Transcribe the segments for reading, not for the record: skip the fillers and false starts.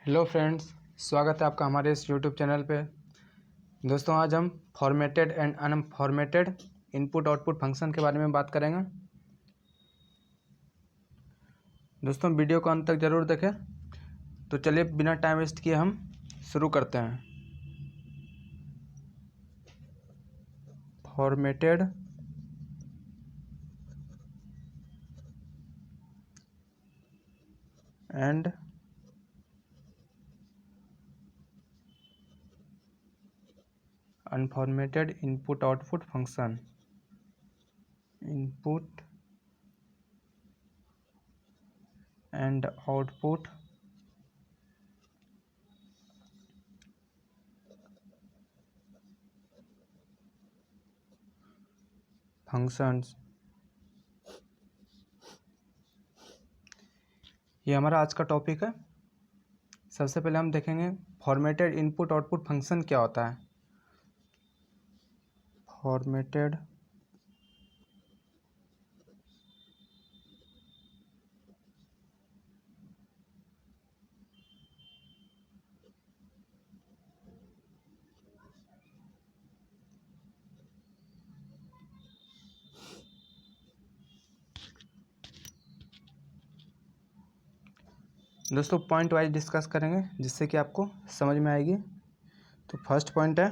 Hello friends, स्वागत है आपका हमारे इस यूट्यूब चैनल पे। दोस्तों, आज हम formatted and unformatted input output function के बारे में बात करेंगे। दोस्तों, वीडियो को अंत तक ज़रूर देखें। तो चलिए बिना टाइम वेस्ट किए हम शुरू करते हैं। Formatted and unformatted input output function. Input and output functions, ये हमारा आज का टॉपिक है। सबसे पहले हम देखेंगे फॉर्मेटेड इनपुट आउटपुट फंक्शन क्या होता है। फॉर्मेटेड दोस्तों, पॉइंट वाइज डिस्कस करेंगे जिससे कि आपको समझ में आएगी। तो फर्स्ट पॉइंट है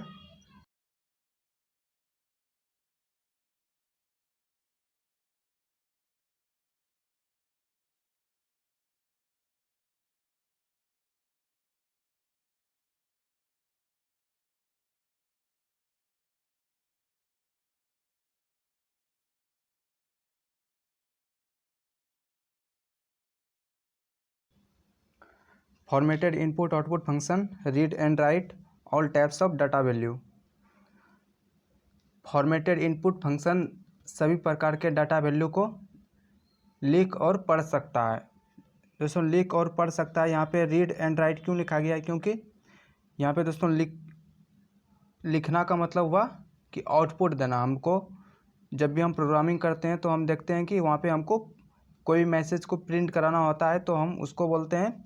formatted input output function read and right all types of data value. Formatted input function सभी प्रकार के डाटा वैल्यू को लिख और पढ़ सकता है। दोस्तों, लिख और पढ़ सकता है। यहाँ पे रीड एंड राइट क्यों लिखा गया है? क्योंकि यहाँ पे दोस्तों लिखना का मतलब हुआ कि आउटपुट देना। हमको जब भी हम प्रोग्रामिंग करते हैं तो हम देखते हैं कि वहाँ पे हमको कोई मैसेज को प्रिंट कराना होता है तो हम उसको बोलते हैं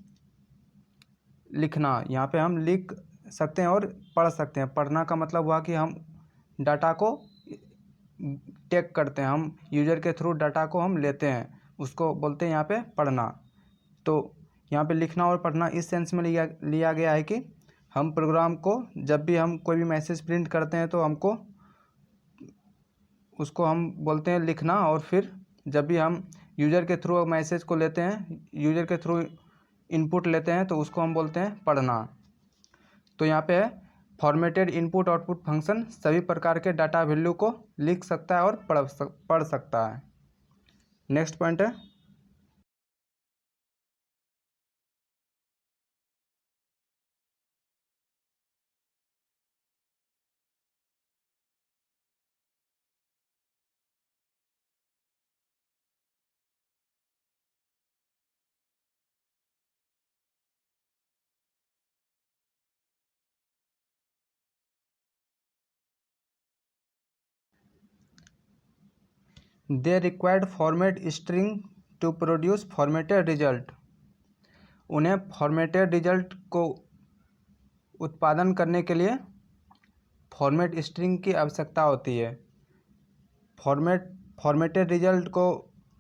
लिखना। यहाँ पे हम लिख सकते हैं और पढ़ सकते हैं। पढ़ना का मतलब हुआ कि हम डाटा को टेक करते हैं, हम यूज़र के थ्रू डाटा को हम लेते हैं, उसको बोलते हैं यहाँ पे पढ़ना। तो यहाँ पे लिखना और पढ़ना इस सेंस में लिया गया है कि हम प्रोग्राम को जब भी हम कोई भी मैसेज प्रिंट करते हैं तो हमको उसको हम बोलते हैं लिखना, और फिर जब भी हम यूज़र के थ्रू मैसेज को लेते हैं, यूज़र के थ्रू इनपुट लेते हैं, तो उसको हम बोलते हैं पढ़ना। तो यहाँ पे है फॉर्मेटेड इनपुट आउटपुट फंक्शन सभी प्रकार के डाटा वैल्यू को लिख सकता है और पढ़ सकता है। नेक्स्ट पॉइंट है they required format string to produce formatted result. उन्हें फॉर्मेटेड रिजल्ट को उत्पादन करने के लिए फॉर्मेट स्ट्रिंग की आवश्यकता होती है। फॉर्मेटेड रिजल्ट को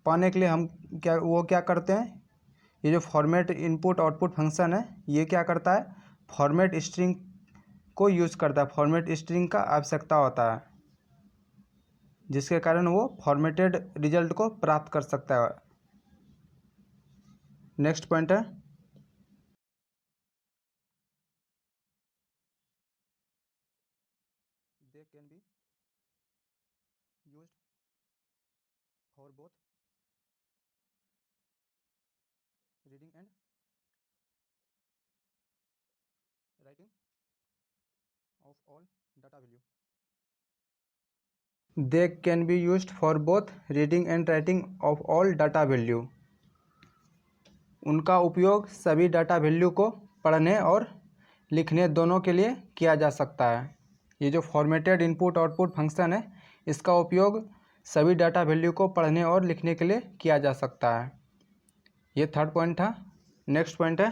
पाने के लिए हम क्या करते हैं? ये जो फॉर्मेट इनपुट आउटपुट फंक्शन है, ये क्या करता है? फॉर्मेट स्ट्रिंग को यूज़ करता है। फॉर्मेट स्ट्रिंग का आवश्यकता होता है जिसके कारण वो फॉर्मेटेड रिजल्ट को प्राप्त कर सकता है। नेक्स्ट पॉइंट है they can be used for both reading and writing of all data value. They can be used for both reading and writing of all data value. उनका उपयोग सभी डाटा वैल्यू को पढ़ने और लिखने दोनों के लिए किया जा सकता है। ये जो फॉर्मेटेड इनपुट आउटपुट फंक्शन है, इसका उपयोग सभी डाटा वैल्यू को पढ़ने और लिखने के लिए किया जा सकता है। ये थर्ड पॉइंट था। नेक्स्ट पॉइंट है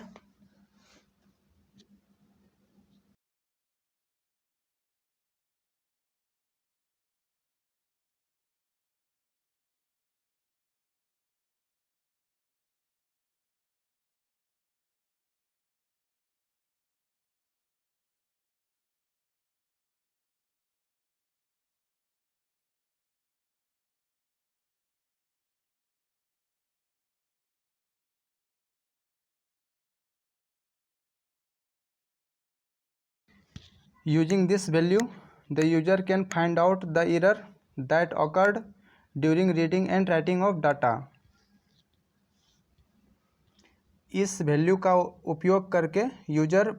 using this value the user can find out the error that awkward during reading and writing of data. इस वैल्यू का उपयोग करके यूजर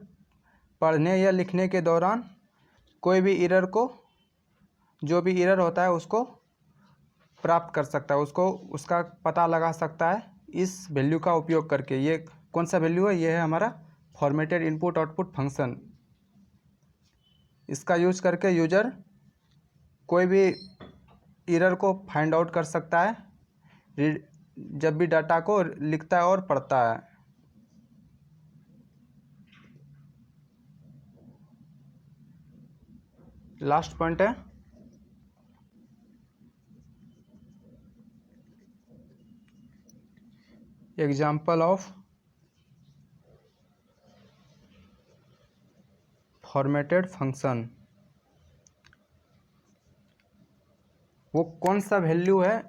पढ़ने या लिखने के दौरान कोई भी एरर को, जो भी एरर होता है उसको प्राप्त कर सकता है, उसको उसका पता लगा सकता है इस वैल्यू का उपयोग करके। ये कौन सा वैल्यू है? ये है हमारा फॉर्मेटेड इनपुट आउटपुट फंक्शन। इसका यूज करके यूजर कोई भी एरर को फाइंड आउट कर सकता है जब भी डाटा को लिखता है और पढ़ता है। लास्ट पॉइंट है एग्जाम्पल ऑफ फॉर्मेटेड फंक्शन। वो कौन सा वैल्यू है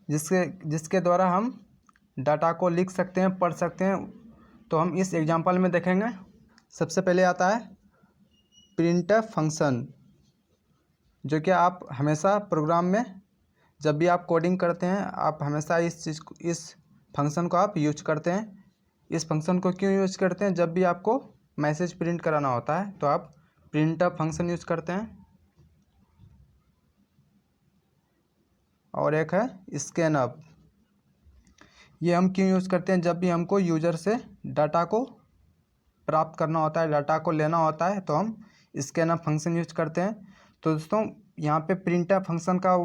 जिसके द्वारा हम डाटा को लिख सकते हैं, पढ़ सकते हैं? तो हम इस एग्जांपल में देखेंगे। सबसे पहले आता है प्रिंटफ फंक्शन, जो कि आप हमेशा प्रोग्राम में जब भी आप कोडिंग करते हैं आप हमेशा इस फंक्शन को आप यूज करते हैं। इस फंक्शन को क्यों यूज करते हैं? जब भी आपको मैसेज प्रिंट कराना होता है तो आप प्रिंटफ फंक्शन यूज करते हैं। और एक है स्कैनअप। ये हम क्यों यूज़ करते हैं? जब भी हमको यूज़र से डाटा को प्राप्त करना होता है, डाटा को लेना होता है, तो हम स्कैनअप फंक्शन यूज करते हैं। तो दोस्तों यहाँ पे प्रिंटअप फंक्शन का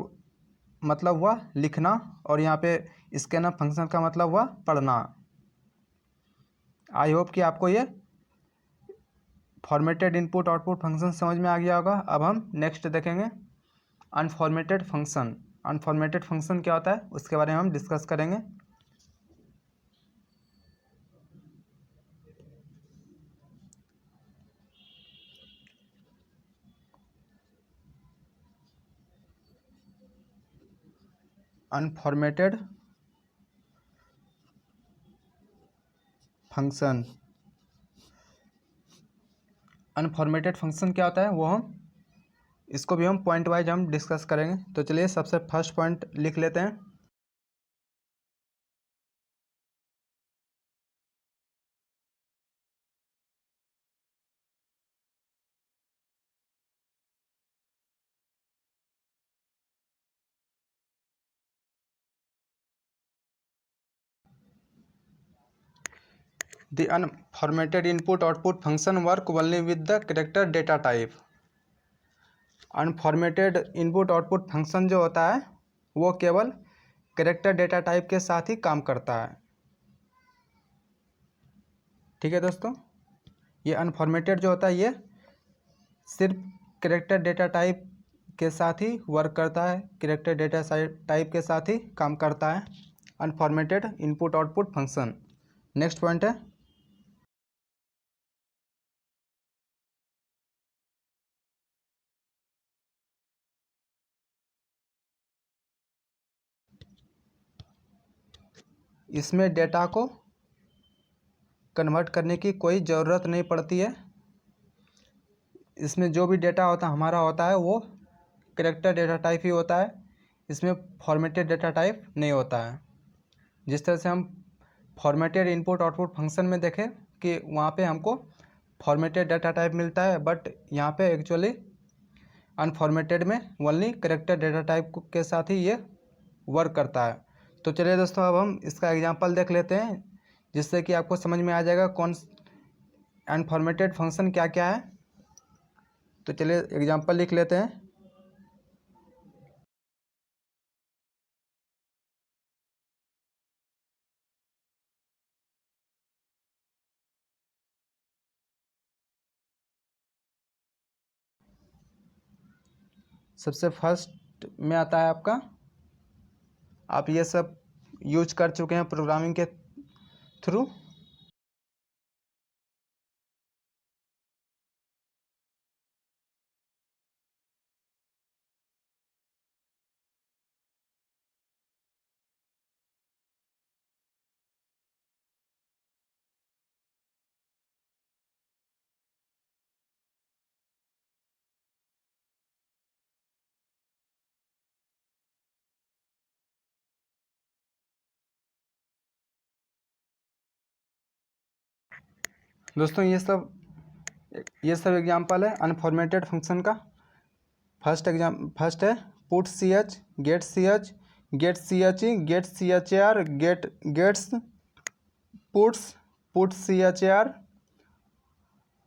मतलब हुआ लिखना और यहाँ पे स्कैनअप फंक्शन का मतलब हुआ पढ़ना। आई होप कि आपको ये फॉर्मेटेड इनपुट आउटपुट फंक्शन समझ में आ गया होगा। अब हम नेक्स्ट देखेंगे अनफॉर्मेटेड फंक्शन। अनफॉर्मेटेड फंक्शन क्या होता है उसके बारे में हम डिस्कस करेंगे। Unformatted function. अनफॉर्मेटेड फंक्शन क्या होता है वो हम इसको भी हम पॉइंट वाइज हम डिस्कस करेंगे। तो चलिए सबसे फर्स्ट पॉइंट लिख लेते हैं। The unformatted input output function work only with the character data type। Unformatted input output function जो होता है वो केवल कैरेक्टर डेटा टाइप के साथ ही काम करता है। ठीक है दोस्तों, ये अनफॉर्मेटेड जो होता है ये सिर्फ कैरेक्टर डेटा टाइप के साथ ही वर्क करता है, कैरेक्टर डेटा टाइप के साथ ही काम करता है unformatted input output function. Next point है इसमें डेटा को कन्वर्ट करने की कोई ज़रूरत नहीं पड़ती है। इसमें जो भी डेटा हमारा होता है वो कैरेक्टर डेटा टाइप ही होता है, इसमें फॉर्मेटेड डेटा टाइप नहीं होता है। जिस तरह से हम फॉर्मेटेड इनपुट आउटपुट फंक्शन में देखें कि वहाँ पे हमको फॉर्मेटेड डाटा टाइप मिलता है, बट यहाँ पे एक्चुअली अनफॉर्मेटेड में ओनली कैरेक्टर डेटा टाइप के साथ ही ये वर्क करता है। तो चलिए दोस्तों अब हम इसका एग्जांपल देख लेते हैं जिससे कि आपको समझ में आ जाएगा कौन अनफॉर्मेटेड फंक्शन क्या क्या है। तो चलिए एग्जांपल लिख लेते हैं। सबसे फर्स्ट में आता है आपका, आप ये सब यूज कर चुके हैं प्रोग्रामिंग के थ्रू। दोस्तों ये सब एग्जाम्पल है अनफॉर्मेटेड फंक्शन का। फर्स्ट है put C H, get C H, get C H E, get C H A R, gets, put C H A R,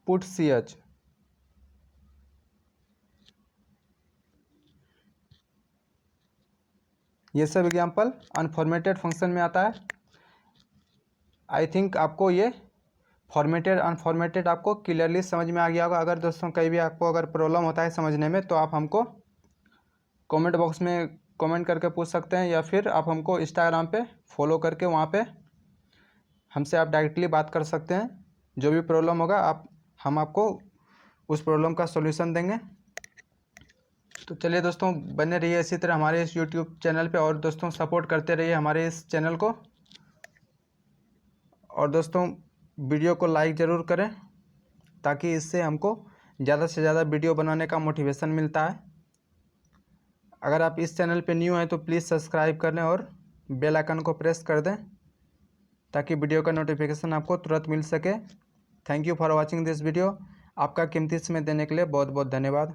put C H. ये सब एग्जाम्पल अनफॉर्मेटेड फंक्शन में आता है। I think आपको ये formatted unformatted आपको clearly समझ में आ गया होगा। अगर दोस्तों कहीं भी आपको अगर प्रॉब्लम होता है समझने में तो आप हमको कमेंट बॉक्स में कमेंट करके पूछ सकते हैं, या फिर आप हमको इंस्टाग्राम पे फॉलो करके वहाँ पे हमसे आप डायरेक्टली बात कर सकते हैं। जो भी प्रॉब्लम होगा हम आपको उस प्रॉब्लम का सॉल्यूशन देंगे। तो चलिए दोस्तों, बने रहिए इसी तरह हमारे इस यूट्यूब चैनल पे, और दोस्तों सपोर्ट करते रहिए हमारे इस चैनल को। और दोस्तों वीडियो को लाइक ज़रूर करें ताकि इससे हमको ज़्यादा से ज़्यादा वीडियो बनाने का मोटिवेशन मिलता है। अगर आप इस चैनल पे न्यू हैं तो प्लीज़ सब्सक्राइब कर लें और बेल आइकन को प्रेस कर दें ताकि वीडियो का नोटिफिकेशन आपको तुरंत मिल सके। Thank you for watching this video. आपका कीमती समय देने के लिए बहुत बहुत धन्यवाद।